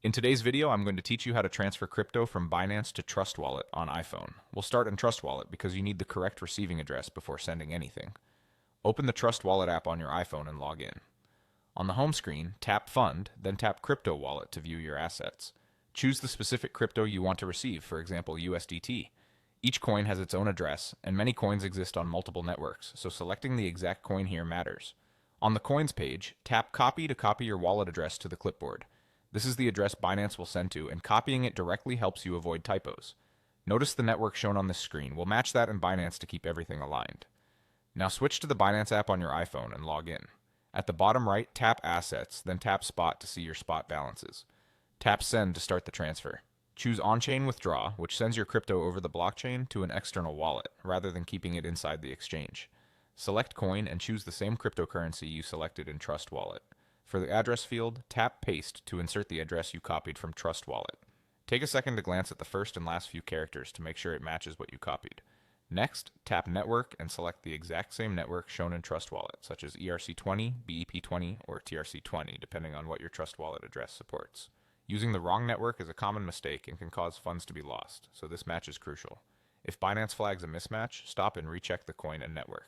In today's video, I'm going to teach you how to transfer crypto from Binance to Trust Wallet on iPhone. We'll start in Trust Wallet because you need the correct receiving address before sending anything. Open the Trust Wallet app on your iPhone and log in. On the home screen, tap Fund, then tap Crypto Wallet to view your assets. Choose the specific crypto you want to receive, for example, USDT. Each coin has its own address, and many coins exist on multiple networks, so selecting the exact coin here matters. On the Coins page, tap Copy to copy your wallet address to the clipboard. This is the address Binance will send to, and copying it directly helps you avoid typos. Notice the network shown on this screen. We'll match that in Binance to keep everything aligned. Now switch to the Binance app on your iPhone and log in. At the bottom right, tap Assets, then tap Spot to see your spot balances. Tap Send to start the transfer. Choose On-Chain Withdraw, which sends your crypto over the blockchain to an external wallet, rather than keeping it inside the exchange. Select Coin and choose the same cryptocurrency you selected in Trust Wallet. For the address field, tap Paste to insert the address you copied from Trust Wallet. Take a second to glance at the first and last few characters to make sure it matches what you copied. Next, tap Network and select the exact same network shown in Trust Wallet, such as ERC20, BEP20, or TRC20, depending on what your Trust Wallet address supports. Using the wrong network is a common mistake and can cause funds to be lost, so this match is crucial. If Binance flags a mismatch, stop and recheck the coin and network.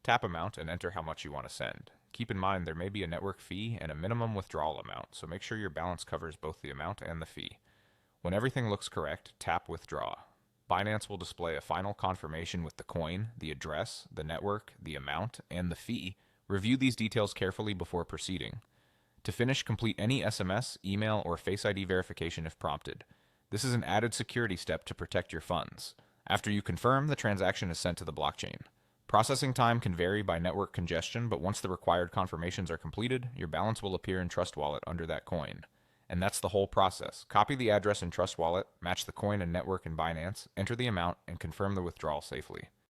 Tap Amount and enter how much you want to send. Keep in mind there may be a network fee and a minimum withdrawal amount, so make sure your balance covers both the amount and the fee. When everything looks correct, tap Withdraw. Binance will display a final confirmation with the coin, the address, the network, the amount, and the fee. Review these details carefully before proceeding. To finish, complete any SMS, email, or Face ID verification if prompted. This is an added security step to protect your funds. After you confirm, the transaction is sent to the blockchain. Processing time can vary by network congestion, but once the required confirmations are completed, your balance will appear in Trust Wallet under that coin. And that's the whole process. Copy the address in Trust Wallet, match the coin and network in Binance, enter the amount, and confirm the withdrawal safely.